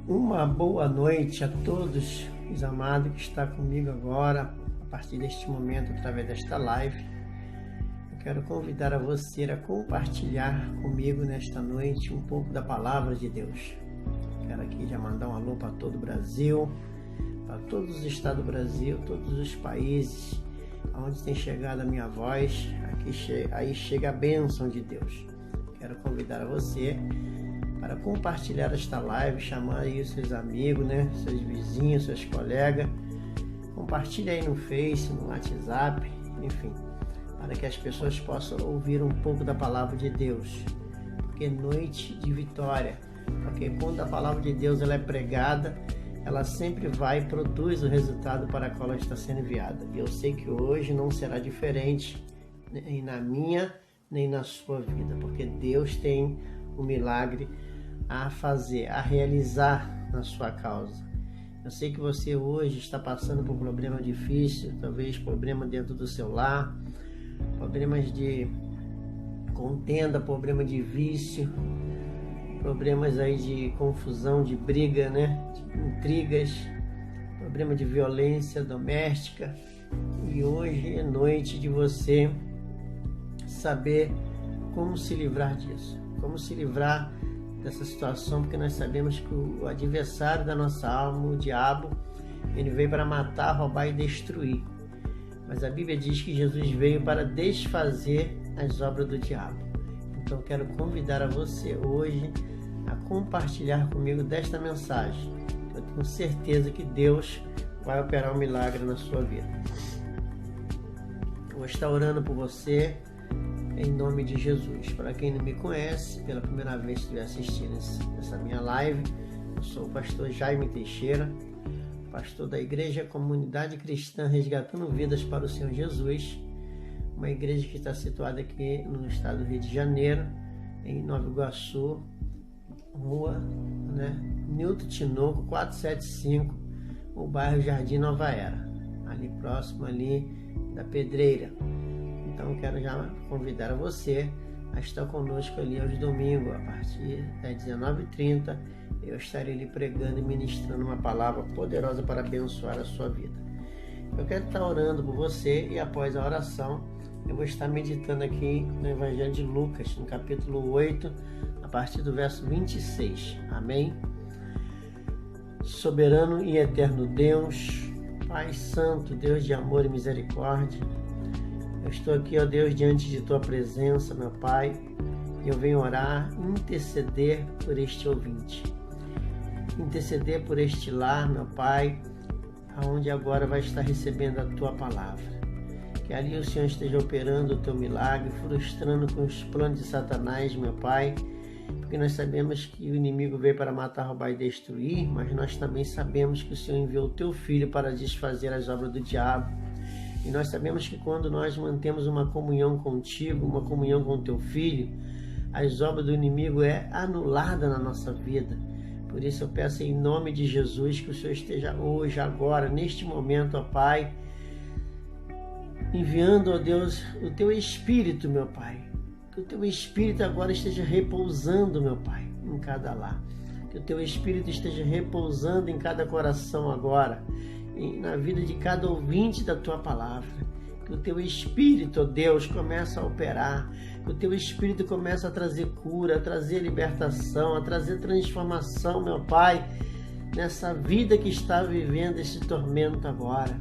Uma boa noite a todos os amados que estão comigo agora, a partir deste momento, através desta live. Eu quero convidar a você a compartilhar comigo nesta noite um pouco da Palavra de Deus. Quero aqui já mandar um alô para todo o Brasil, para todos os estados do Brasil, todos os países onde tem chegado a minha voz. Aí chega a bênção de Deus. Quero convidar a você para compartilhar esta live, chamar aí os seus amigos, seus vizinhos, seus colegas. Compartilhe aí no Face, no WhatsApp, enfim, para que as pessoas possam ouvir um pouco da palavra de Deus. Porque noite de vitória, porque quando a palavra de Deus ela é pregada, ela sempre vai e produz o resultado para a qual ela está sendo enviada. E eu sei que hoje não será diferente, nem na minha, nem na sua vida, porque Deus tem um milagre a fazer, a realizar na sua causa. Eu sei que você hoje está passando por um problema difícil, talvez problema dentro do seu lar, problemas de contenda, problema de vício, problemas aí de confusão, de briga, de intrigas, problema de violência doméstica. E hoje é noite de você saber como se livrar disso, como se livrar dessa situação, porque nós sabemos que o adversário da nossa alma, o diabo, ele veio para matar, roubar e destruir. Mas a Bíblia diz que Jesus veio para desfazer as obras do diabo. Então eu quero convidar a você hoje a compartilhar comigo desta mensagem. Eu tenho certeza que Deus vai operar um milagre na sua vida. Eu vou estar orando por você em nome de Jesus. Para quem não me conhece, pela primeira vez que estiver assistindo essa minha live, eu sou o pastor Jaime Teixeira, pastor da Igreja Comunidade Cristã Resgatando Vidas para o Senhor Jesus, uma igreja que está situada aqui no estado do Rio de Janeiro, em Nova Iguaçu, rua Nilton Tinoco 475, o bairro Jardim Nova Era, ali próximo ali da Pedreira. Então quero já convidar a você a estar conosco ali aos domingos, a partir das 19h30, eu estarei ali pregando e ministrando uma palavra poderosa para abençoar a sua vida. Eu quero estar orando por você e após a oração, eu vou estar meditando aqui no Evangelho de Lucas, no capítulo 8, a partir do verso 26. Amém? Soberano e eterno Deus, Pai Santo, Deus de amor e misericórdia, eu estou aqui, ó Deus, diante de Tua presença, meu Pai, e eu venho orar, interceder por este ouvinte, interceder por este lar, meu Pai, aonde agora vai estar recebendo a Tua palavra. Que ali o Senhor esteja operando o Teu milagre, frustrando com os planos de Satanás, meu Pai, porque nós sabemos que o inimigo veio para matar, roubar e destruir, mas nós também sabemos que o Senhor enviou o Teu Filho para desfazer as obras do diabo. E nós sabemos que quando nós mantemos uma comunhão contigo, uma comunhão com o Teu Filho, as obras do inimigo é anulada na nossa vida. Por isso eu peço em nome de Jesus que o Senhor esteja hoje, agora, neste momento, ó Pai, enviando, ó Deus, o Teu Espírito, meu Pai. Que o Teu Espírito agora esteja repousando, meu Pai, em cada lar. Que o Teu Espírito esteja repousando em cada coração agora, na vida de cada ouvinte da Tua palavra. Que o Teu Espírito, ó Deus, comece a operar. Que o Teu Espírito comece a trazer cura, a trazer libertação, a trazer transformação, meu Pai, nessa vida que está vivendo esse tormento agora.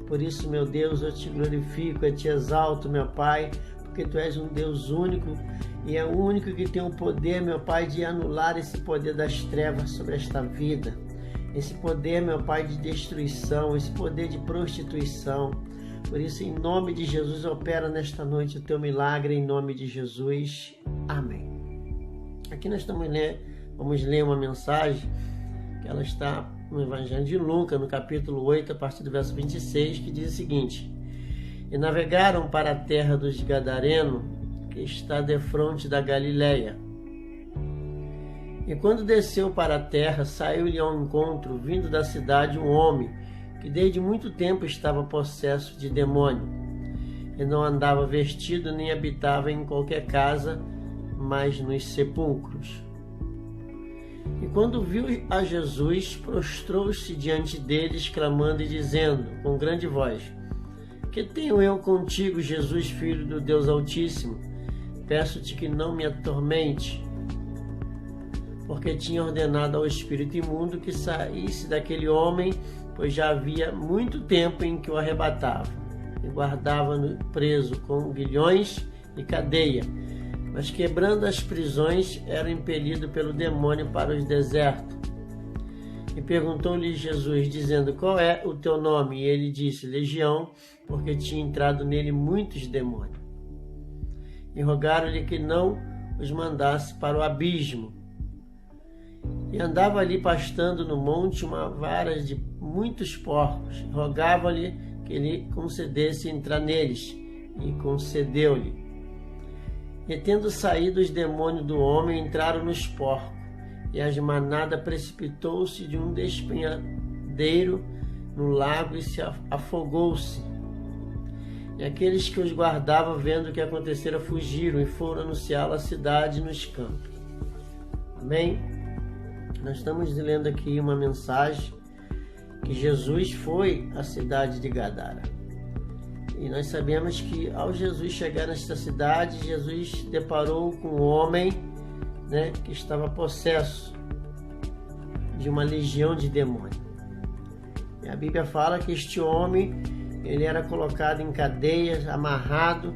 Por isso, meu Deus, eu Te glorifico, eu Te exalto, meu Pai, porque Tu és um Deus único e é o único que tem o poder, meu Pai, de anular esse poder das trevas sobre esta vida. Esse poder, meu Pai, de destruição, esse poder de prostituição. Por isso, em nome de Jesus, opera nesta noite o Teu milagre, em nome de Jesus. Amém. Aqui nós vamos ler uma mensagem que ela está no Evangelho de Lucas, no capítulo 8, a partir do verso 26, que diz o seguinte: E navegaram para a terra dos Gadarenos, que está defronte da Galileia. E quando desceu para a terra, saiu-lhe ao encontro, vindo da cidade, um homem, que desde muito tempo estava possesso de demônio, e não andava vestido, nem habitava em qualquer casa, mas nos sepulcros. E quando viu a Jesus, prostrou-se diante deles, clamando e dizendo com grande voz: Que tenho eu contigo, Jesus, Filho do Deus Altíssimo? Peço-te que não me atormente. Porque tinha ordenado ao espírito imundo que saísse daquele homem, pois já havia muito tempo em que o arrebatava, e guardava-no preso com grilhões e cadeia. Mas quebrando as prisões, era impelido pelo demônio para os desertos. E perguntou-lhe Jesus, dizendo: Qual é o teu nome? E ele disse: Legião, porque tinha entrado nele muitos demônios. E rogaram-lhe que não os mandasse para o abismo. E andava ali pastando no monte uma vara de muitos porcos. Rogava-lhe que lhe concedesse entrar neles, e concedeu-lhe. E tendo saído os demônios do homem, entraram nos porcos, e a manada precipitou-se de um despenhadeiro no lago e se afogou-se. E aqueles que os guardavam, vendo o que acontecera, fugiram e foram anunciá-lo à cidade nos campos. Amém? Nós estamos lendo aqui uma mensagem que Jesus foi à cidade de Gadara. E nós sabemos que ao Jesus chegar nesta cidade, Jesus deparou com um homem, que estava possesso de uma legião de demônios. E a Bíblia fala que este homem, ele era colocado em cadeias, amarrado,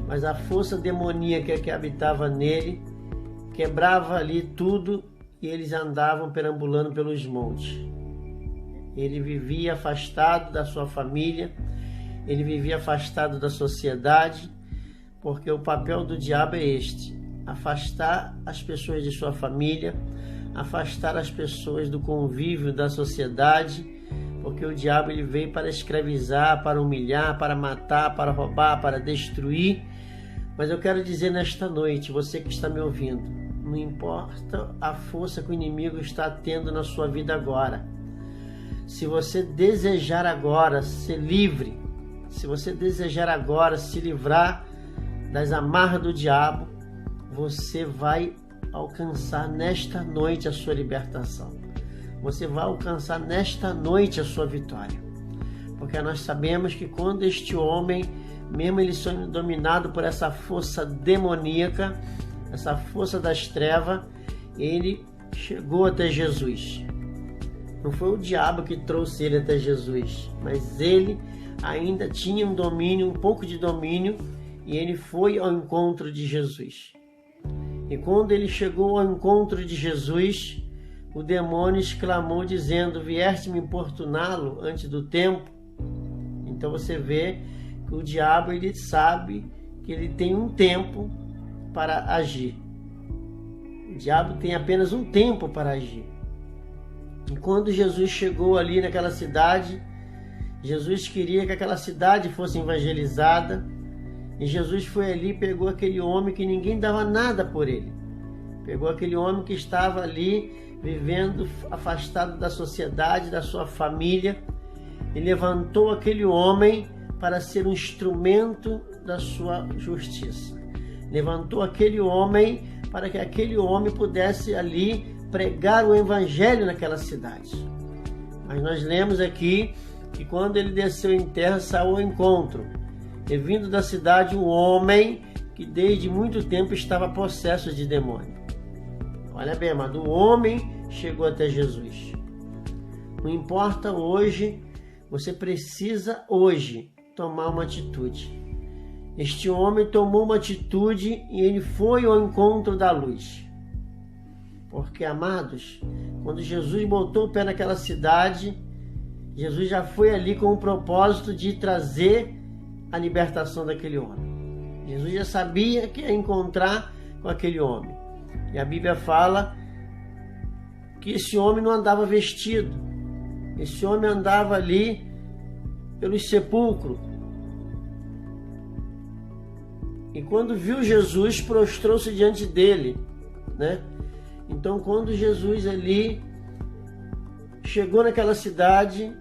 mas a força demoníaca que habitava nele quebrava ali tudo e eles andavam perambulando pelos montes. Ele vivia afastado da sua família, ele vivia afastado da sociedade, porque o papel do diabo é este: afastar as pessoas de sua família, afastar as pessoas do convívio da sociedade, porque o diabo ele veio para escravizar, para humilhar, para matar, para roubar, para destruir. Mas eu quero dizer nesta noite, você que está me ouvindo, não importa a força que o inimigo está tendo na sua vida agora. Se você desejar agora ser livre, se você desejar agora se livrar das amarras do diabo, você vai alcançar nesta noite a sua libertação. Você vai alcançar nesta noite a sua vitória. Porque nós sabemos que quando este homem, mesmo ele sendo dominado por essa força demoníaca, essa força das trevas, ele chegou até Jesus. Não foi o diabo que trouxe ele até Jesus, mas ele ainda tinha um domínio, um pouco de domínio, e ele foi ao encontro de Jesus. E quando ele chegou ao encontro de Jesus, o demônio exclamou dizendo: Vieste me importuná-lo antes do tempo? Então você vê que o diabo ele sabe que ele tem um tempo para agir. O diabo tem apenas um tempo para agir. E quando Jesus chegou ali naquela cidade, Jesus queria que aquela cidade fosse evangelizada. E Jesus foi ali e pegou aquele homem que ninguém dava nada por ele. Pegou aquele homem que estava ali vivendo afastado da sociedade, da sua família, e levantou aquele homem para ser um instrumento da sua justiça. Levantou aquele homem para que aquele homem pudesse ali pregar o evangelho naquela cidade. Mas nós lemos aqui que quando ele desceu em terra, saiu ao encontro, e vindo da cidade um homem que desde muito tempo estava possesso de demônio. Olha bem, amado, o homem chegou até Jesus. Não importa hoje, você precisa hoje tomar uma atitude. Este homem tomou uma atitude e ele foi ao encontro da luz. Porque, amados, quando Jesus botou o pé naquela cidade, Jesus já foi ali com o propósito de trazer a libertação daquele homem. Jesus já sabia que ia encontrar com aquele homem. E a Bíblia fala que esse homem não andava vestido. Esse homem andava ali pelos sepulcros. E quando viu Jesus, prostrou-se diante dele, Então, quando Jesus ali chegou naquela cidade,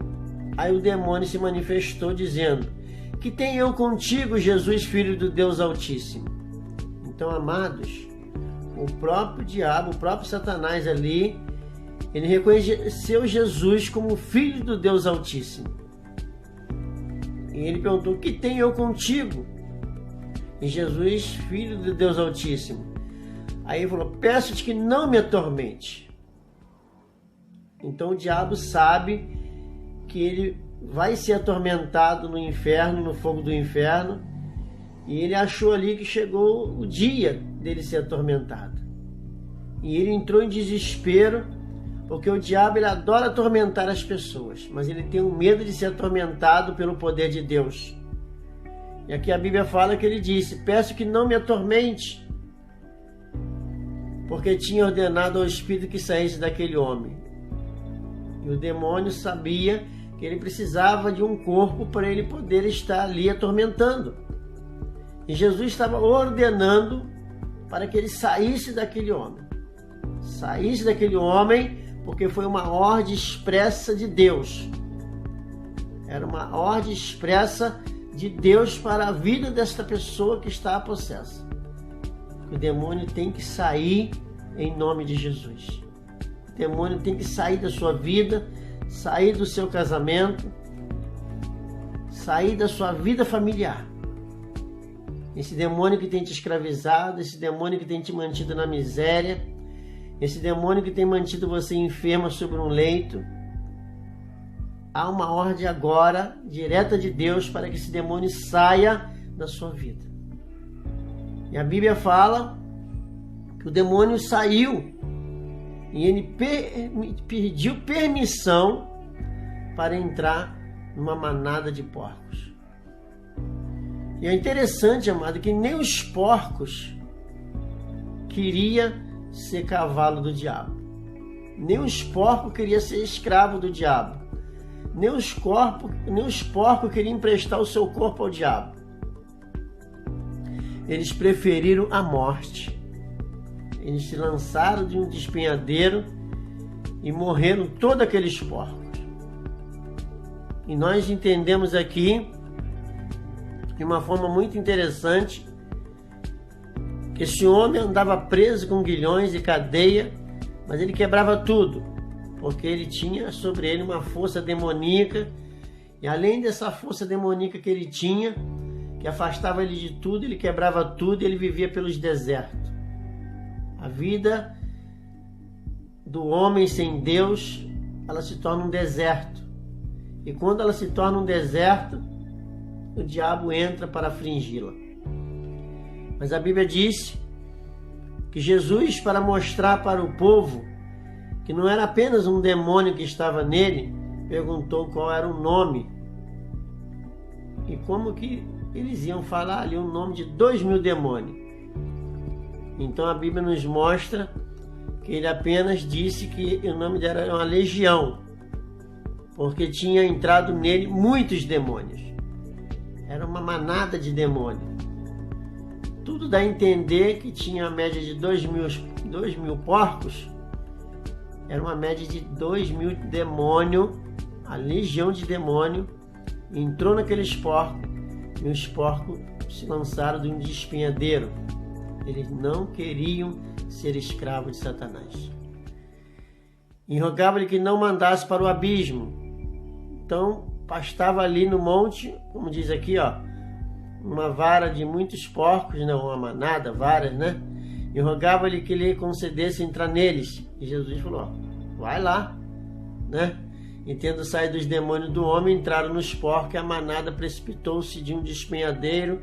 aí o demônio se manifestou dizendo: Que tenho eu contigo, Jesus, Filho do Deus Altíssimo? Então, amados, o próprio diabo, o próprio Satanás ali, ele reconheceu Jesus como Filho do Deus Altíssimo. E ele perguntou: o que tenho eu contigo? E Jesus: Filho do Deus Altíssimo. Aí ele falou: peço-te que não me atormente. Então o diabo sabe que ele vai ser atormentado no inferno, no fogo do inferno, e ele achou ali que chegou o dia dele ser atormentado. E ele entrou em desespero, porque o diabo ele adora atormentar as pessoas, mas ele tem um medo de ser atormentado pelo poder de Deus. E aqui a Bíblia fala que ele disse: peço que não me atormente, porque tinha ordenado ao espírito que saísse daquele homem. E o demônio sabia que ele precisava de um corpo para ele poder estar ali atormentando. E Jesus estava ordenando para que ele saísse daquele homem. Saísse daquele homem, porque foi uma ordem expressa de Deus. Era uma ordem expressa de Deus para a vida desta pessoa que está possessa. O demônio tem que sair em nome de Jesus. O demônio tem que sair da sua vida, sair do seu casamento, sair da sua vida familiar. Esse demônio que tem te escravizado, esse demônio que tem te mantido na miséria, esse demônio que tem mantido você enferma sobre um leito, há uma ordem agora, direta de Deus, para que esse demônio saia da sua vida. E a Bíblia fala que o demônio saiu e ele pediu permissão para entrar numa manada de porcos. E é interessante, amado, que nem os porcos queria ser cavalo do diabo. Nem os porcos queria ser escravo do diabo. Nem os porcos queriam emprestar o seu corpo ao diabo. Eles preferiram a morte. Eles se lançaram de um despenhadeiro e morreram todos aqueles porcos. E nós entendemos aqui, de uma forma muito interessante, que esse homem andava preso com grilhões e cadeia, mas ele quebrava tudo, porque ele tinha sobre ele uma força demoníaca, e além dessa força demoníaca que ele tinha, que afastava ele de tudo, ele quebrava tudo e ele vivia pelos desertos. A vida do homem sem Deus, ela se torna um deserto. E quando ela se torna um deserto, o diabo entra para afligi-la. Mas a Bíblia diz que Jesus, para mostrar para o povo que não era apenas um demônio que estava nele, perguntou qual era o nome. E como que eles iam falar ali o nome de 2.000 demônios. Então a Bíblia nos mostra que ele apenas disse que o nome dela era uma legião, porque tinha entrado nele muitos demônios. Era uma manada de demônios. Tudo dá a entender que tinha a média de 2.000 porcos. Era uma média de 2.000 demônios. A legião de demônio entrou naqueles porcos e os porcos se lançaram de um despenhadeiro. Eles não queriam ser escravos de Satanás. E rogava-lhe que não mandasse para o abismo. Então pastava ali no monte, como diz aqui, uma vara de muitos porcos, não, uma manada, várias, né? E rogava-lhe que lhe concedesse entrar neles. E Jesus falou: vai lá, né? E tendo saído os demônios do homem, entraram nos porcos, e a manada precipitou-se de um despenhadeiro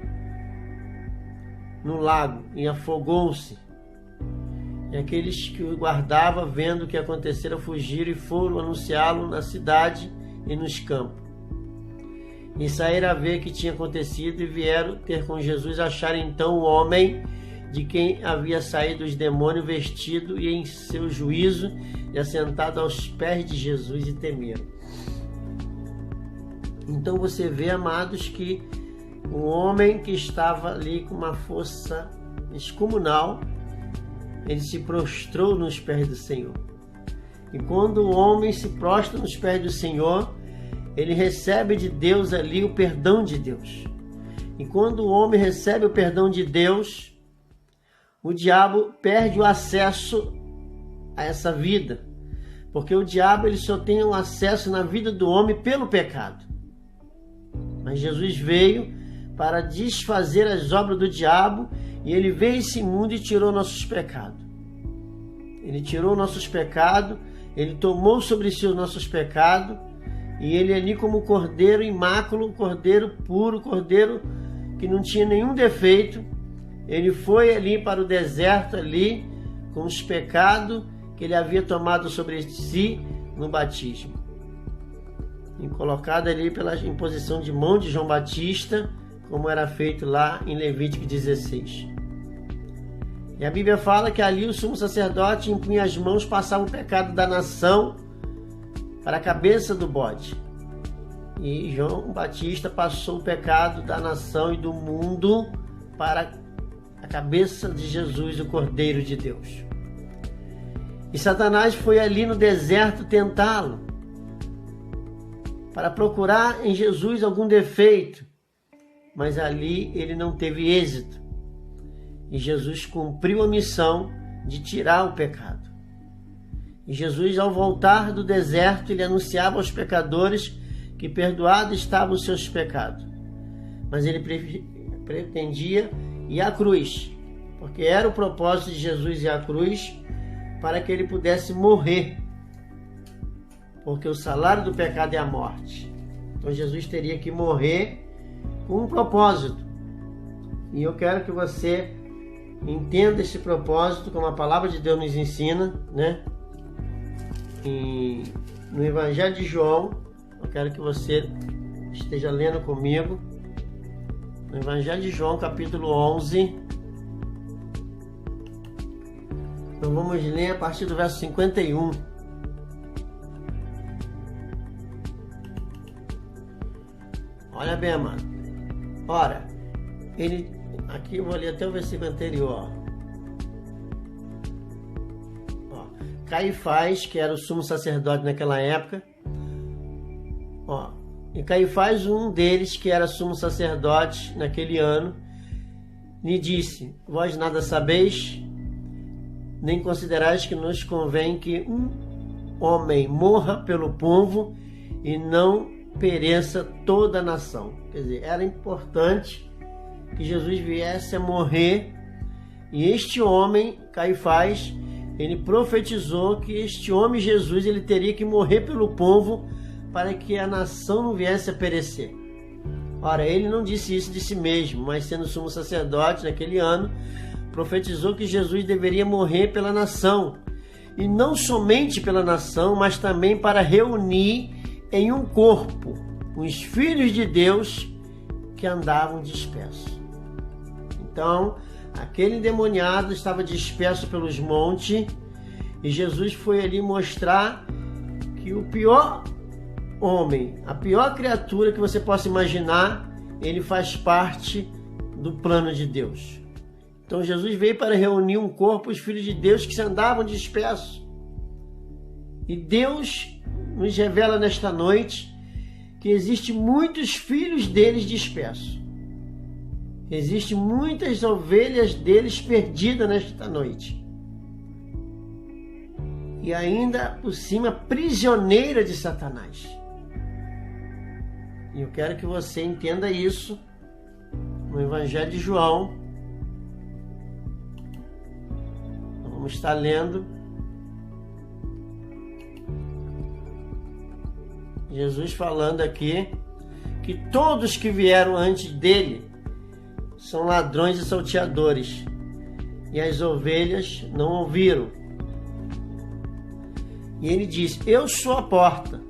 no lago e afogou-se. E aqueles que o guardavam, vendo o que acontecera, fugiram e foram anunciá-lo na cidade e nos campos. E saíram a ver o que tinha acontecido e vieram ter com Jesus. Acharam então o homem de quem havia saído os demônios, vestido e em seu juízo, e assentado aos pés de Jesus, e temeram. Então você vê, amados, que o homem que estava ali com uma força descomunal, ele se prostrou nos pés do Senhor. E quando o homem se prostra nos pés do Senhor, ele recebe de Deus ali o perdão de Deus. E quando o homem recebe o perdão de Deus, o diabo perde o acesso a essa vida, Porque o diabo ele só tem um acesso na vida do homem pelo pecado. Mas Jesus veio para desfazer as obras do diabo e ele veio a esse mundo e tirou nossos pecados. Ele tirou nossos pecados, ele tomou sobre si os nossos pecados e ele ali como cordeiro imáculo, cordeiro puro, cordeiro que não tinha nenhum defeito, ele foi ali para o deserto ali com os pecados que ele havia tomado sobre si no batismo. E colocado ali pela imposição de mão de João Batista, como era feito lá em Levítico 16. E a Bíblia fala que ali o sumo sacerdote impunha as mãos, passava o pecado da nação para a cabeça do bode. E João Batista passou o pecado da nação e do mundo para a cabeça de Jesus, o Cordeiro de Deus. E Satanás foi ali no deserto tentá-lo, para procurar em Jesus algum defeito, mas ali ele não teve êxito. E Jesus cumpriu a missão de tirar o pecado. E Jesus, ao voltar do deserto, ele anunciava aos pecadores que perdoados estavam os seus pecados. Mas ele pretendia ir à cruz, porque era o propósito de Jesus ir à cruz, para que ele pudesse morrer, porque o salário do pecado é a morte. Então Jesus teria que morrer com um propósito. E eu quero que você entenda esse propósito, como a palavra de Deus nos ensina, né? No Evangelho de João, eu quero que você esteja lendo comigo. No Evangelho de João, capítulo 11. Então vamos ler a partir do verso 51. Olha bem, amado. Ora, aqui eu vou ler até o versículo anterior. Caifás, que era o sumo sacerdote naquela época. E Caifás, um deles, que era sumo sacerdote naquele ano, lhe disse: vós nada sabeis, nem considerais que nos convém que um homem morra pelo povo e não pereça toda a nação. Quer dizer, era importante que Jesus viesse a morrer, e este homem, Caifás, ele profetizou que este homem Jesus, ele teria que morrer pelo povo para que a nação não viesse a perecer. Ora, ele não disse isso de si mesmo, mas sendo sumo sacerdote naquele ano, profetizou que Jesus deveria morrer pela nação, e não somente pela nação, mas também para reunir em um corpo os filhos de Deus que andavam dispersos. Então, aquele endemoniado estava disperso pelos montes, e Jesus foi ali mostrar que o pior homem, a pior criatura que você possa imaginar, ele faz parte do plano de Deus. Então Jesus veio para reunir um corpo, os filhos de Deus que se andavam dispersos. E Deus nos revela nesta noite que existem muitos filhos deles dispersos. Existem muitas ovelhas deles perdidas nesta noite. E ainda por cima prisioneira de Satanás. E eu quero que você entenda isso no Evangelho de João. Vamos estar lendo Jesus falando aqui que todos que vieram antes dele são ladrões e salteadores, e as ovelhas não ouviram. E ele diz: eu sou a porta,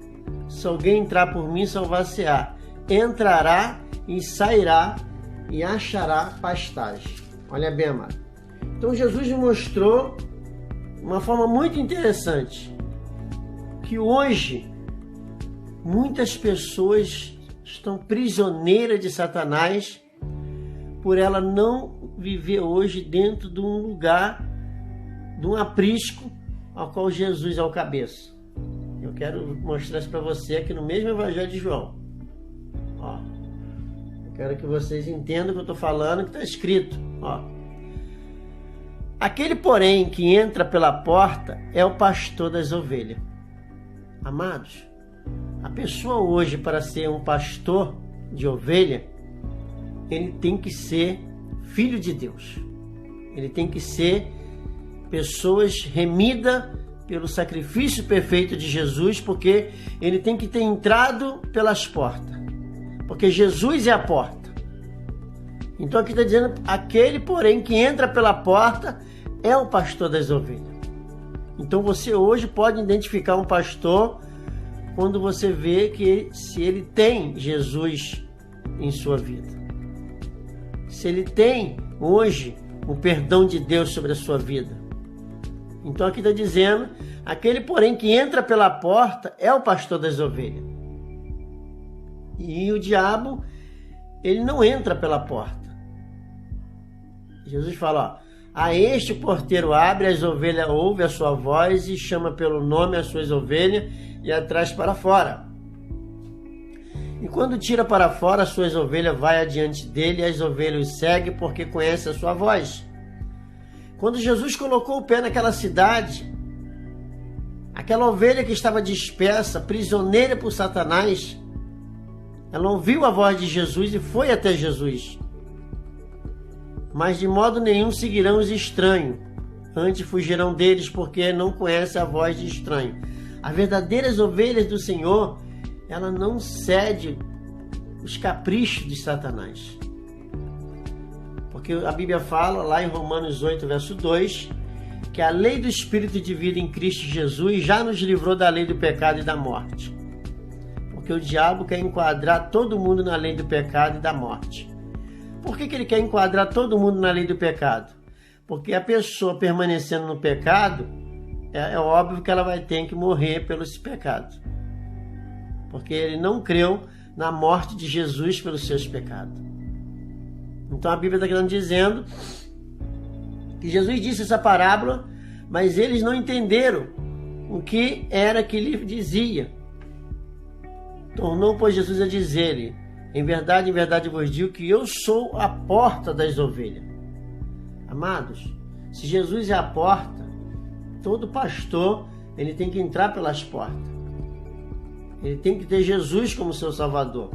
se alguém entrar por mim, salvar-se-á, entrará e sairá e achará pastagem. Olha bem, amado. Então Jesus mostrou uma forma muito interessante que hoje muitas pessoas estão prisioneiras de Satanás por ela não viver hoje dentro de um lugar, de um aprisco ao qual Jesus é o cabeça. Eu quero mostrar isso para você aqui no mesmo Evangelho de João. Eu quero que vocês entendam o que eu estou falando, que está escrito. Aquele, porém, que entra pela porta é o pastor das ovelhas. Amados, a pessoa hoje, para ser um pastor de ovelha, ele tem que ser filho de Deus. Ele tem que ser pessoas remidas pelo sacrifício perfeito de Jesus, porque ele tem que ter entrado pelas portas. Porque Jesus é a porta. Então aqui está dizendo, aquele, porém, que entra pela porta é o pastor das ovelhas. Então você hoje pode identificar um pastor quando você vê que se ele tem Jesus em sua vida. Se ele tem hoje o perdão de Deus sobre a sua vida. Então aqui está dizendo, aquele porém que entra pela porta é o pastor das ovelhas. E o diabo, ele não entra pela porta. Jesus fala, ó, a este o porteiro abre, as ovelhas ouvem a sua voz e chama pelo nome as suas ovelhas e as traz para fora. E quando tira para fora, as suas ovelhas vai adiante dele e as ovelhas o seguem porque conhece a sua voz. Quando Jesus colocou o pé naquela cidade, aquela ovelha que estava dispersa, prisioneira por Satanás, ela ouviu a voz de Jesus e foi até Jesus. Mas de modo nenhum seguirão os estranhos, antes fugirão deles, porque não conhecem a voz de estranho. As verdadeiras ovelhas do Senhor, ela não cede os caprichos de Satanás. Porque a Bíblia fala, lá em Romanos 8, verso 2, que a lei do Espírito de vida em Cristo Jesus já nos livrou da lei do pecado e da morte. Porque o diabo quer enquadrar todo mundo na lei do pecado e da morte. Por que ele quer enquadrar todo mundo na lei do pecado? Porque a pessoa permanecendo no pecado, é óbvio que ela vai ter que morrer pelos pecados. Porque ele não creu na morte de Jesus pelos seus pecados. Então a Bíblia está dizendo que Jesus disse essa parábola, mas eles não entenderam o que era que ele dizia. Tornou, pois, Jesus a dizer-lhe, em verdade vos digo que eu sou a porta das ovelhas. Amados, se Jesus é a porta, todo pastor, ele tem que entrar pelas portas. Ele tem que ter Jesus como seu Salvador.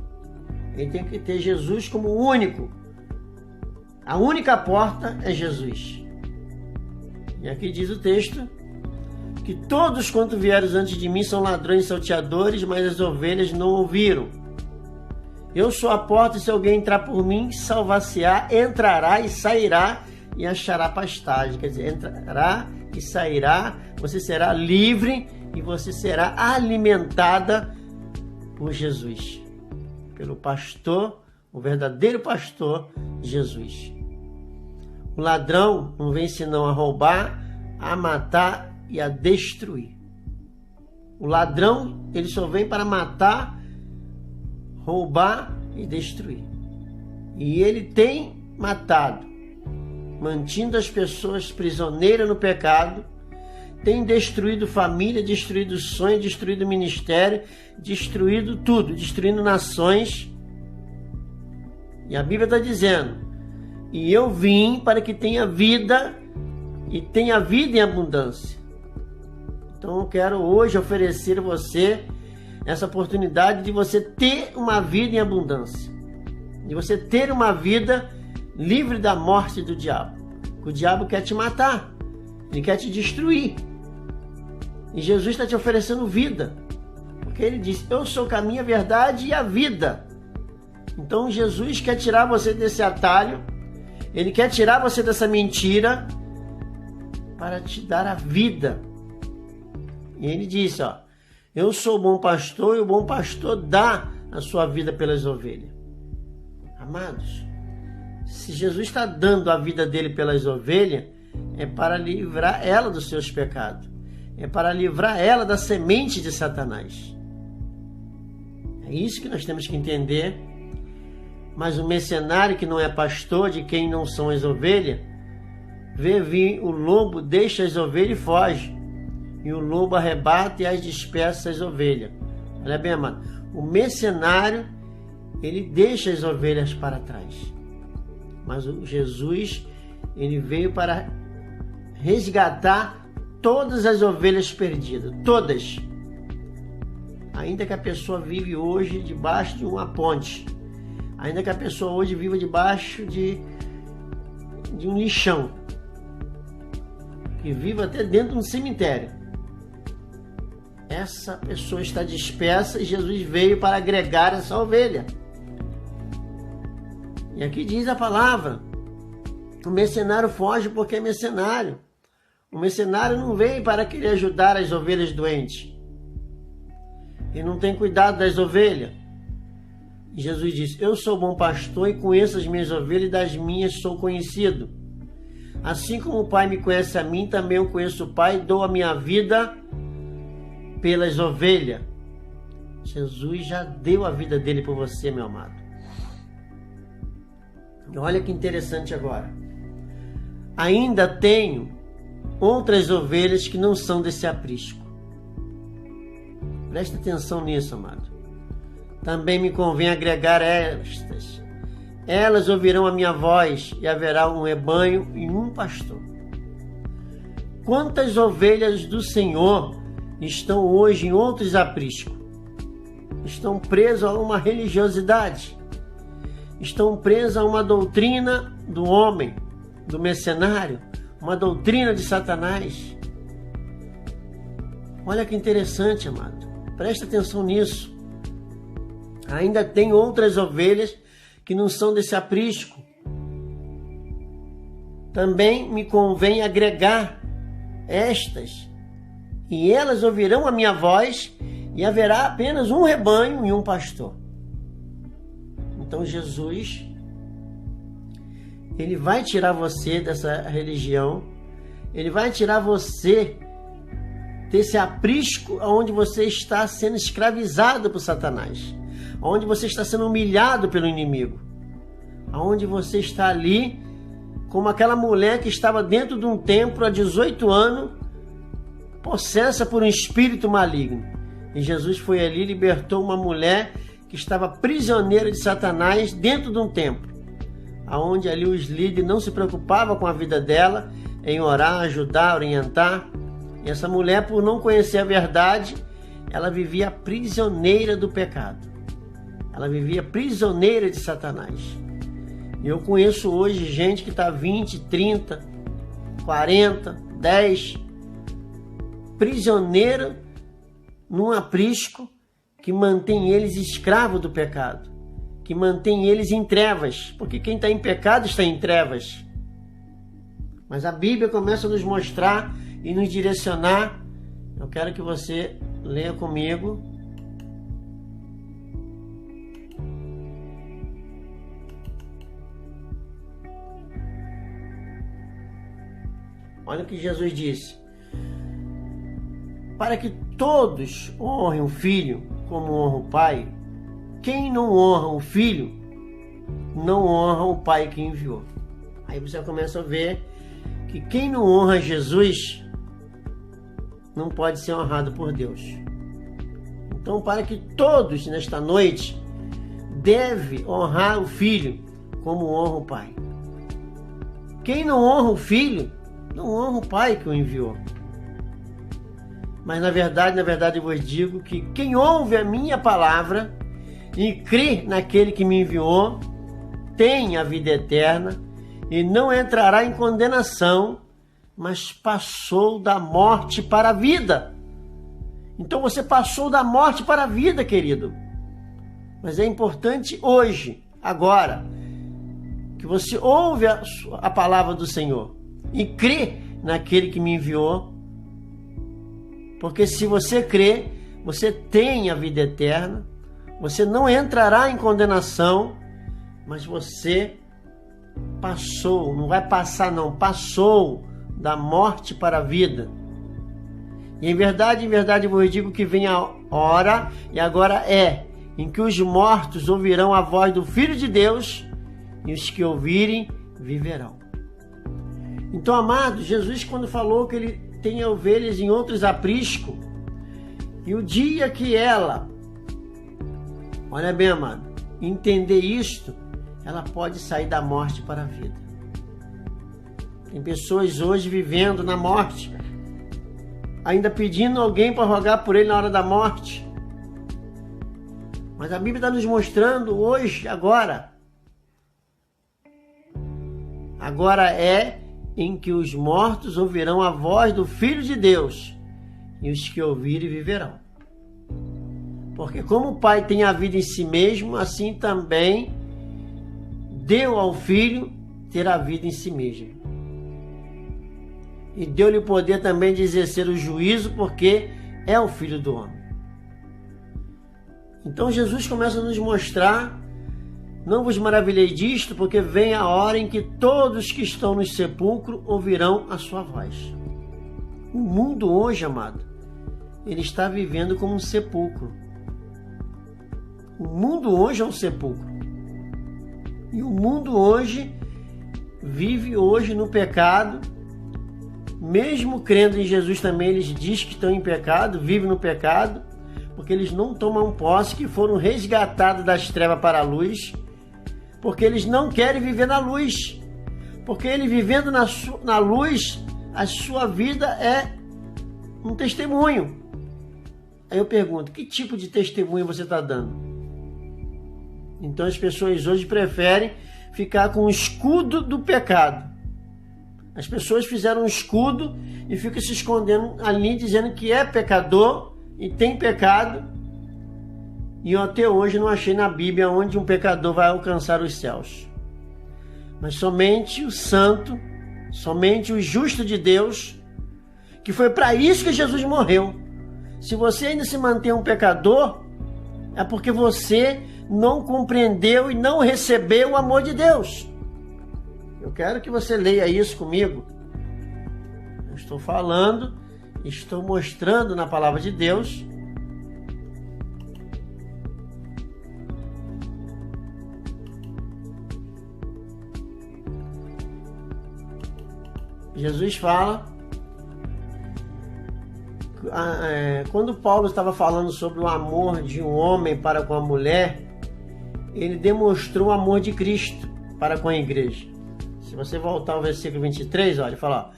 Ele tem que ter Jesus como o único. A única porta é Jesus. E aqui diz o texto que todos quanto vieram antes de mim são ladrões e salteadores, mas as ovelhas não ouviram. Eu sou a porta, e se alguém entrar por mim, salvar-se-á, entrará e sairá e achará pastagem. Quer dizer, entrará e sairá, você será livre e você será alimentada por Jesus. Pelo pastor, o verdadeiro pastor, Jesus. O ladrão não vem senão a roubar, a matar e a destruir. O ladrão, ele só vem para matar, roubar e destruir. E ele tem matado, mantendo as pessoas prisioneiras no pecado, tem destruído família, destruído sonho, destruído ministério, destruído tudo, destruindo nações. E a Bíblia está dizendo, e eu vim para que tenha vida e tenha vida em abundância. Então eu quero hoje oferecer a você essa oportunidade de você ter uma vida em abundância, de você ter uma vida livre da morte do diabo. O diabo quer te matar, ele quer te destruir. E Jesus está te oferecendo vida, porque ele diz, eu sou o caminho, a verdade e a vida. Então Jesus quer tirar você desse atalho, ele quer tirar você dessa mentira para te dar a vida. E ele disse, ó, eu sou o bom pastor e o bom pastor dá a sua vida pelas ovelhas. Amados, se Jesus está dando a vida dele pelas ovelhas, é para livrar ela dos seus pecados. É para livrar ela da semente de Satanás. É isso que nós temos que entender. Mas o mercenário que não é pastor, de quem não são as ovelhas, vê vir o lobo, deixa as ovelhas e foge. E o lobo arrebata e as dispersa as ovelhas. Olha bem, amado. O mercenário, ele deixa as ovelhas para trás. Mas o Jesus, ele veio para resgatar todas as ovelhas perdidas. Todas. Ainda que a pessoa vive hoje debaixo de uma ponte, ainda que a pessoa hoje viva debaixo de um lixão, que viva até dentro de um cemitério, essa pessoa está dispersa e Jesus veio para agregar essa ovelha. E aqui diz a palavra: o mercenário foge porque é mercenário. O mercenário não veio para querer ajudar as ovelhas doentes. Ele não tem cuidado das ovelhas. E Jesus disse: eu sou bom pastor e conheço as minhas ovelhas, e das minhas sou conhecido. Assim como o Pai me conhece a mim, também eu conheço o Pai e dou a minha vida pelas ovelhas. Jesus já deu a vida dele por você, meu amado. Olha que interessante agora. Ainda tenho outras ovelhas que não são desse aprisco. Presta atenção nisso, amado. Também me convém agregar estas. Elas ouvirão a minha voz e haverá um rebanho e um pastor. Quantas ovelhas do Senhor estão hoje em outros apriscos? Estão presas a uma religiosidade. Estão presas a uma doutrina do homem, do mercenário, uma doutrina de Satanás. Olha que interessante, amado. Presta atenção nisso. Ainda tem outras ovelhas que não são desse aprisco. Também me convém agregar estas, e elas ouvirão a minha voz, e haverá apenas um rebanho e um pastor. Então Jesus, ele vai tirar você dessa religião, ele vai tirar você desse aprisco onde você está sendo escravizado por Satanás, onde você está sendo humilhado pelo inimigo, onde você está ali como aquela mulher que estava dentro de um templo há 18 anos, possessa por um espírito maligno. E Jesus foi ali e libertou uma mulher que estava prisioneira de Satanás dentro de um templo, onde ali os líderes não se preocupavam com a vida dela, em orar, ajudar, orientar. E essa mulher, por não conhecer a verdade, ela vivia prisioneira do pecado. Ela vivia prisioneira de Satanás. E eu conheço hoje gente que está 20, 30, 40, 10, prisioneira num aprisco que mantém eles escravos do pecado, que mantém eles em trevas, porque quem está em pecado está em trevas. Mas a Bíblia começa a nos mostrar e nos direcionar. Eu quero que você leia comigo. Olha o que Jesus disse: para que todos honrem o Filho como honra o Pai, quem não honra o Filho, não honra o Pai que enviou. Aí você começa a ver que quem não honra Jesus não pode ser honrado por Deus. Então, para que todos nesta noite deve honrar o Filho como honra o Pai. Quem não honra o Filho, não honra o Pai que o enviou. Mas na verdade eu vos digo que quem ouve a minha palavra e crê naquele que me enviou, tem a vida eterna e não entrará em condenação, mas passou da morte para a vida. Então você passou da morte para a vida, querido. Mas é importante hoje, agora, que você ouve a palavra do Senhor e crê naquele que me enviou. Porque se você crê, você tem a vida eterna, você não entrará em condenação, mas você passou, não vai passar não, passou da morte para a vida. E em verdade eu vos digo que vem a hora, e agora é, em que os mortos ouvirão a voz do Filho de Deus, e os que ouvirem viverão. Então, amado, Jesus, quando falou que ele tem ovelhas em outros apriscos, e o dia que ela, olha bem, amado, entender isto, ela pode sair da morte para a vida. Tem pessoas hoje vivendo na morte, ainda pedindo alguém para rogar por ele na hora da morte. Mas a Bíblia está nos mostrando hoje, agora. Agora é em que os mortos ouvirão a voz do Filho de Deus, e os que ouvirem viverão. Porque como o Pai tem a vida em si mesmo, assim também deu ao Filho ter a vida em si mesmo. E deu-lhe o poder também de exercer o juízo, porque é o Filho do homem. Então Jesus começa a nos mostrar: não vos maravilhei disto, porque vem a hora em que todos que estão no sepulcro ouvirão a sua voz. O mundo hoje, amado, ele está vivendo como um sepulcro. O mundo hoje é um sepulcro. E o mundo hoje vive hoje no pecado. Mesmo crendo em Jesus também, eles dizem que estão em pecado, vivem no pecado, porque eles não tomam posse que foram resgatados das trevas para a luz, porque eles não querem viver na luz, porque ele vivendo na luz, a sua vida é um testemunho. Aí eu pergunto: que tipo de testemunho você está dando? Então as pessoas hoje preferem ficar com o escudo do pecado. As pessoas fizeram um escudo e ficam se escondendo ali, dizendo que é pecador e tem pecado. E eu até hoje não achei na Bíblia onde um pecador vai alcançar os céus. Mas somente o santo, somente o justo de Deus, que foi para isso que Jesus morreu. Se você ainda se mantém um pecador, é porque você não compreendeu e não recebeu o amor de Deus. Eu quero que você leia isso comigo. Eu estou falando, estou mostrando na palavra de Deus. Jesus fala, quando Paulo estava falando sobre o amor de um homem para com a mulher, ele demonstrou o amor de Cristo para com a igreja. Se você voltar ao versículo 23, olha, ele fala: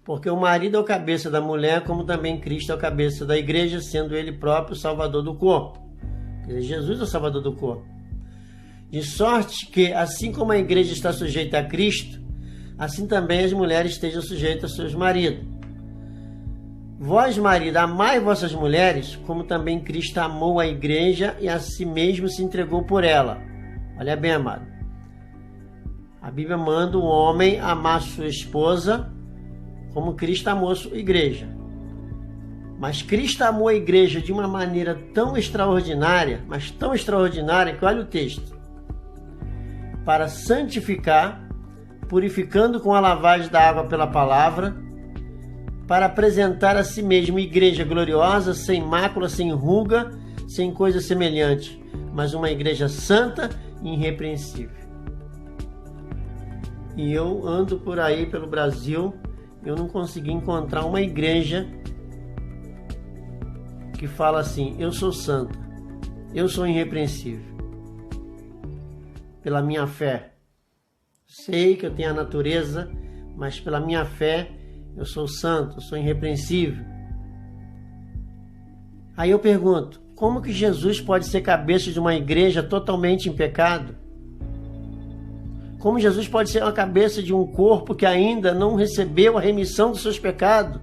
porque o marido é o cabeça da mulher, como também Cristo é o cabeça da igreja, sendo ele próprio o salvador do corpo. Quer dizer, Jesus é o salvador do corpo. De sorte que, assim como a igreja está sujeita a Cristo, assim também as mulheres estejam sujeitas aos seus maridos. Vós, marido, amai vossas mulheres, como também Cristo amou a igreja e a si mesmo se entregou por ela. Olha bem, amado. A Bíblia manda o homem amar sua esposa como Cristo amou a sua igreja. Mas Cristo amou a igreja de uma maneira tão extraordinária, mas tão extraordinária, que olha o texto: para santificar, purificando com a lavagem da água pela palavra, para apresentar a si mesmo igreja gloriosa, sem mácula, sem ruga, sem coisa semelhante, mas uma igreja santa e irrepreensível. E eu ando por aí pelo Brasil, eu não consegui encontrar uma igreja que fala assim: eu sou santa, eu sou irrepreensível, pela minha fé. Sei que eu tenho a natureza, mas pela minha fé eu sou santo, eu sou irrepreensível. Aí eu pergunto: como que Jesus pode ser cabeça de uma igreja totalmente em pecado? Como Jesus pode ser a cabeça de um corpo que ainda não recebeu a remissão dos seus pecados?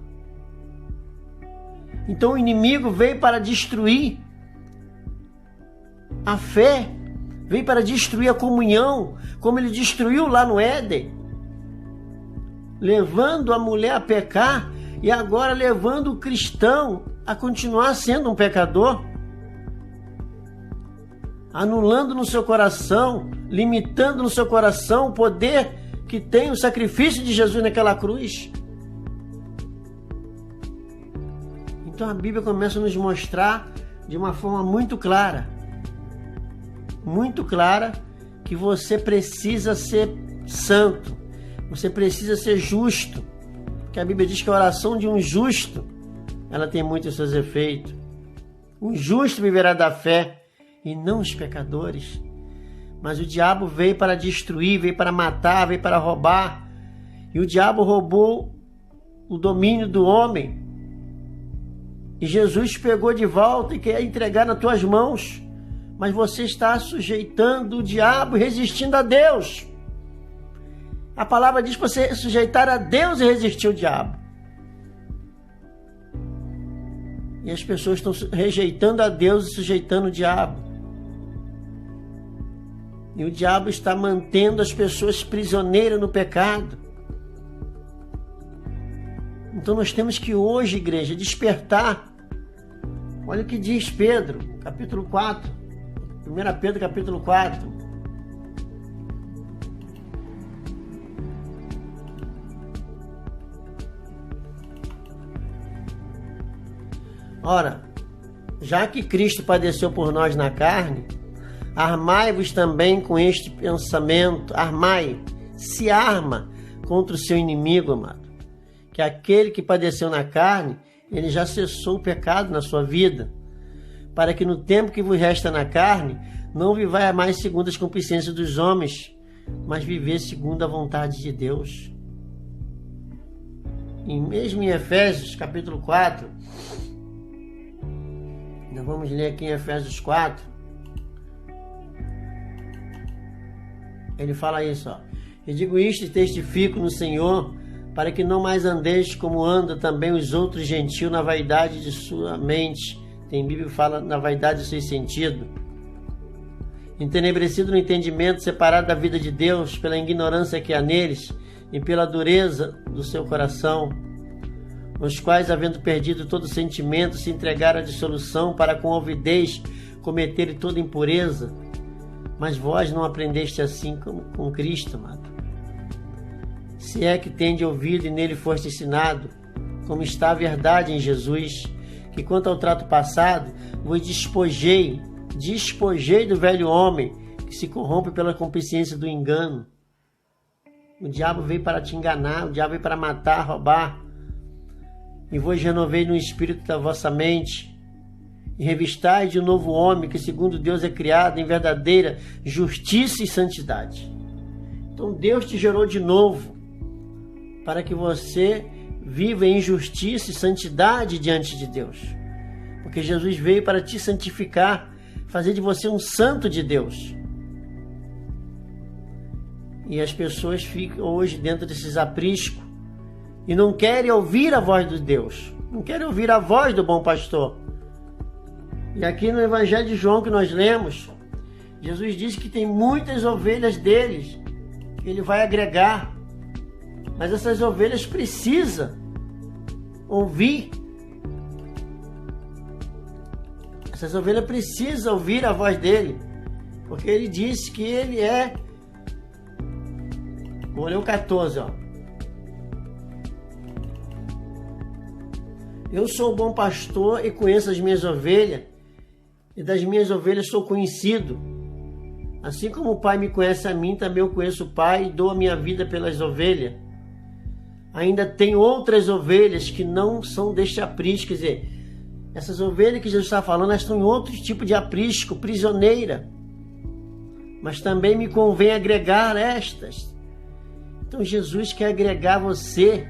Então o inimigo veio para destruir a fé, veio para destruir a comunhão, como ele destruiu lá no Éden, levando a mulher a pecar e agora levando o cristão a continuar sendo um pecador, anulando no seu coração, limitando no seu coração o poder que tem o sacrifício de Jesus naquela cruz. Então a Bíblia começa a nos mostrar de uma forma muito clara, que você precisa ser santo, você precisa ser justo, porque a Bíblia diz que a oração de um justo, ela tem muitos seus efeitos. O justo viverá da fé, e não os pecadores. Mas o diabo veio para destruir, veio para matar, veio para roubar. E o diabo roubou o domínio do homem. E Jesus pegou de volta e quer entregar nas tuas mãos. mas você está sujeitando o diabo e resistindo a Deus. A palavra diz para você sujeitar a Deus e resistir ao diabo. E as pessoas estão rejeitando a Deus e sujeitando o diabo. E o diabo está mantendo as pessoas prisioneiras no pecado. Então nós temos que hoje, igreja, despertar. Olha o que diz Pedro, capítulo 4. 1 Pedro, capítulo 4. Ora, já que Cristo padeceu por nós na carne, armai-vos também com este pensamento, se arma contra o seu inimigo, amado. Que aquele que padeceu na carne, ele já cessou o pecado na sua vida, para que no tempo que vos resta na carne, não vivais mais segundo as concupiscências dos homens, mas viver segundo a vontade de Deus. E mesmo em Efésios, capítulo 4, nós vamos ler aqui em Efésios 4, ele fala isso, ó. Eu digo isto e testifico no Senhor, para que não mais andeis como andam também os outros gentios na vaidade de sua mente. Tem Bíblia que fala na vaidade do seu sentido. Entenebrecido no entendimento, separado da vida de Deus pela ignorância que há neles e pela dureza do seu coração, os quais, havendo perdido todo sentimento, se entregaram à dissolução para com avidez cometerem toda impureza. Mas vós não aprendeste assim como com Cristo, amado. Se é que tende ouvido e nele foste ensinado, como está a verdade em Jesus, que quanto ao trato passado, vos despojei do velho homem, que se corrompe pela concupiscência do engano. O diabo veio para te enganar, o diabo veio para matar, roubar. E vos renovei no espírito da vossa mente, e revistai de um novo homem, que segundo Deus é criado em verdadeira justiça e santidade. Então Deus te gerou de novo, para que você viva em justiça e santidade diante de Deus. Porque Jesus veio para te santificar, fazer de você um santo de Deus. E as pessoas ficam hoje dentro desses apriscos e não querem ouvir a voz de Deus, não querem ouvir a voz do bom pastor. E aqui no Evangelho de João que nós lemos, Jesus disse que tem muitas ovelhas deles, que ele vai agregar, mas essas ovelhas precisam ouvir. Essas ovelhas precisam ouvir a voz dele, porque ele disse que ele é... Vou ler o 14, ó. Eu sou o bom pastor e conheço as minhas ovelhas, e das minhas ovelhas sou conhecido. Assim como o Pai me conhece a mim, também eu conheço o Pai e dou a minha vida pelas ovelhas. Ainda tem outras ovelhas que não são deste aprisco, quer dizer, essas ovelhas que Jesus está falando, elas estão em outro tipo de aprisco, prisioneira. Mas também me convém agregar estas. Então Jesus quer agregar você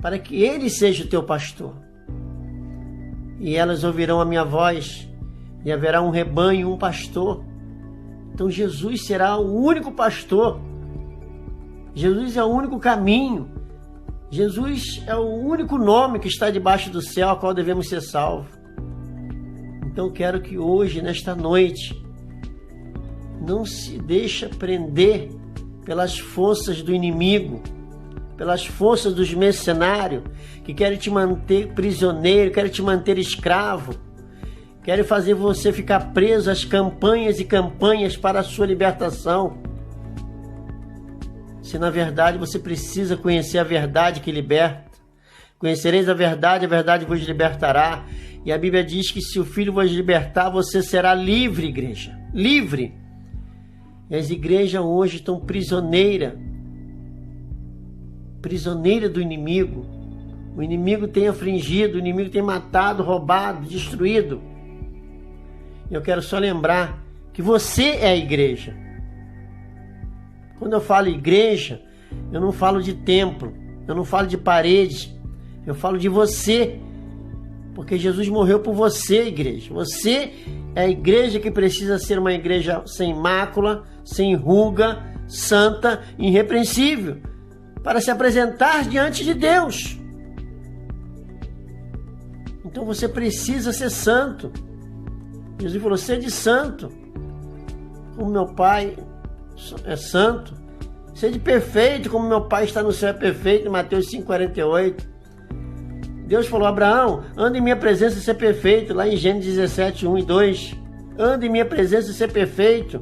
para que Ele seja o teu pastor. E elas ouvirão a minha voz, e haverá um rebanho e um pastor. Então Jesus será o único pastor. Jesus é o único caminho. Jesus é o único nome que está debaixo do céu, a qual devemos ser salvos. Então quero que hoje, nesta noite, não se deixe prender pelas forças do inimigo, pelas forças dos mercenários, que querem te manter prisioneiro, querem te manter escravo, querem fazer você ficar preso às campanhas e campanhas para a sua libertação. Se na verdade você precisa conhecer a verdade que liberta. Conhecereis a verdade vos libertará. E a Bíblia diz que se o Filho vos libertar, você será livre, igreja. Livre. E as igrejas hoje estão prisioneiras do inimigo. O inimigo tem afligido, o inimigo tem matado, roubado, destruído. Eu quero só lembrar que você é a igreja. Quando eu falo igreja, eu não falo de templo, eu não falo de paredes, eu falo de você. Porque Jesus morreu por você, igreja. Você é a igreja que precisa ser uma igreja sem mácula, sem ruga, santa, irrepreensível, para se apresentar diante de Deus. Então você precisa ser santo. Jesus falou, sede santo, como meu Pai é santo. Sede perfeito, como meu Pai está no céu é perfeito, em Mateus 5,48. Deus falou, Abraão, anda em minha presença e ser perfeito, lá em Gênesis 17, 1 e 2. Anda em minha presença e ser perfeito.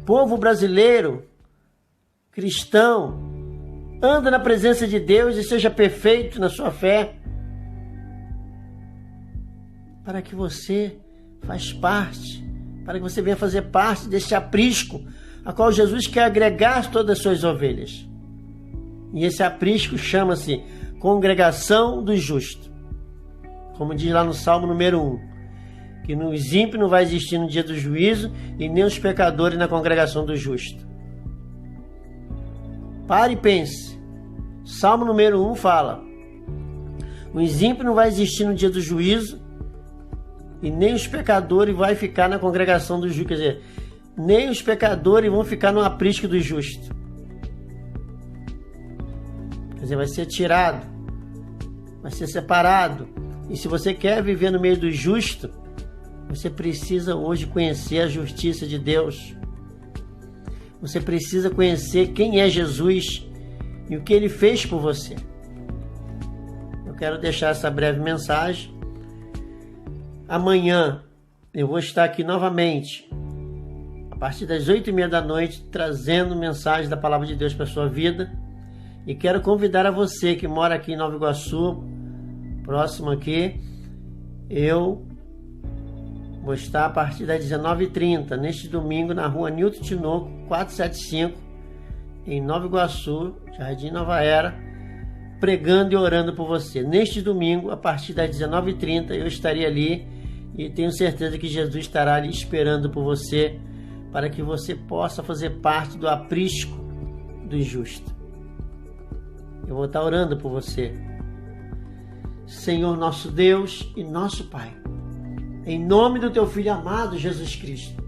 Povo brasileiro, cristão, anda na presença de Deus e seja perfeito na sua fé. Para que você para que você venha fazer parte deste aprisco, a qual Jesus quer agregar todas as suas ovelhas. E esse aprisco chama-se Congregação dos Justos. Como diz lá no Salmo número 1, que nos ímpios não vai existir no dia do juízo e nem os pecadores na congregação dos justos. Pare e pense. Salmo número 1 fala, os ímpios não vai existir no dia do juízo e nem os pecadores vai ficar na congregação dos justos. Quer dizer, nem os pecadores vão ficar no aprisco dos justos. Quer dizer, vai ser tirado, vai ser separado. E se você quer viver no meio do justo, você precisa hoje conhecer a justiça de Deus. Você precisa conhecer quem é Jesus e o que Ele fez por você. Eu quero deixar essa breve mensagem. Amanhã eu vou estar aqui novamente, a partir das 8h30 da noite, trazendo mensagem da Palavra de Deus para a sua vida. E quero convidar a você que mora aqui em Nova Iguaçu, próximo aqui, eu vou estar a partir das 19h30, neste domingo, na rua Nilton Tinoco, 475, em Nova Iguaçu, Jardim Nova Era, pregando e orando por você. Neste domingo, a partir das 19h30, eu estarei ali e tenho certeza que Jesus estará ali esperando por você, para que você possa fazer parte do aprisco dos justos. Eu vou estar orando por você. Senhor nosso Deus e nosso Pai, em nome do Teu Filho amado Jesus Cristo,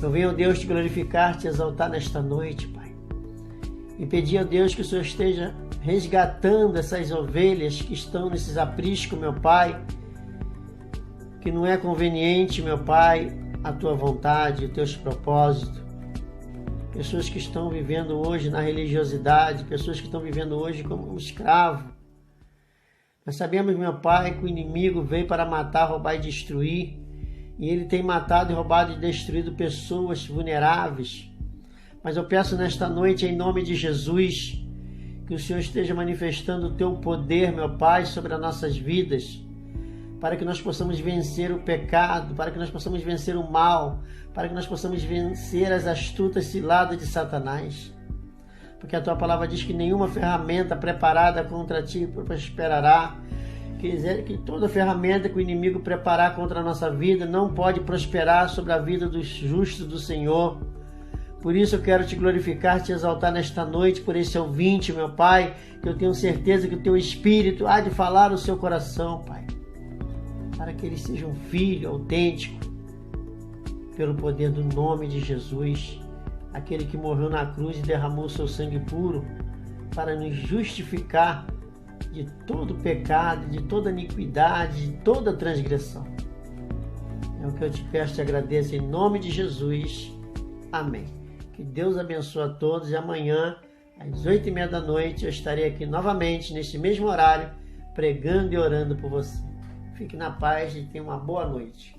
eu venho, Deus, te glorificar, te exaltar nesta noite, Pai, e pedir a Deus que o Senhor esteja resgatando essas ovelhas que estão nesses apriscos, meu Pai, que não é conveniente, meu Pai, a Tua vontade, os Teus propósitos. Pessoas que estão vivendo hoje na religiosidade, pessoas que estão vivendo hoje como um escravo. Nós sabemos, meu Pai, que o inimigo veio para matar, roubar e destruir, e ele tem matado, roubado e destruído pessoas vulneráveis. Mas eu peço nesta noite, em nome de Jesus, que o Senhor esteja manifestando o Teu poder, meu Pai, sobre as nossas vidas, para que nós possamos vencer o pecado, para que nós possamos vencer o mal, para que nós possamos vencer as astutas ciladas de Satanás. Porque a Tua palavra diz que nenhuma ferramenta preparada contra Ti prosperará, que toda ferramenta que o inimigo preparar contra a nossa vida não pode prosperar sobre a vida dos justos do Senhor. Por isso eu quero Te glorificar, Te exaltar nesta noite por esse ouvinte, meu Pai, que eu tenho certeza que o Teu Espírito há de falar no seu coração, Pai, para que ele seja um filho autêntico, pelo poder do nome de Jesus, aquele que morreu na cruz e derramou seu sangue puro para nos justificar de todo pecado, de toda iniquidade, de toda transgressão. É o que eu te peço e te agradeço em nome de Jesus. Amém. Que Deus abençoe a todos e amanhã, às 8h30 da noite, eu estarei aqui novamente, neste mesmo horário, pregando e orando por você. Fique na paz e tenha uma boa noite.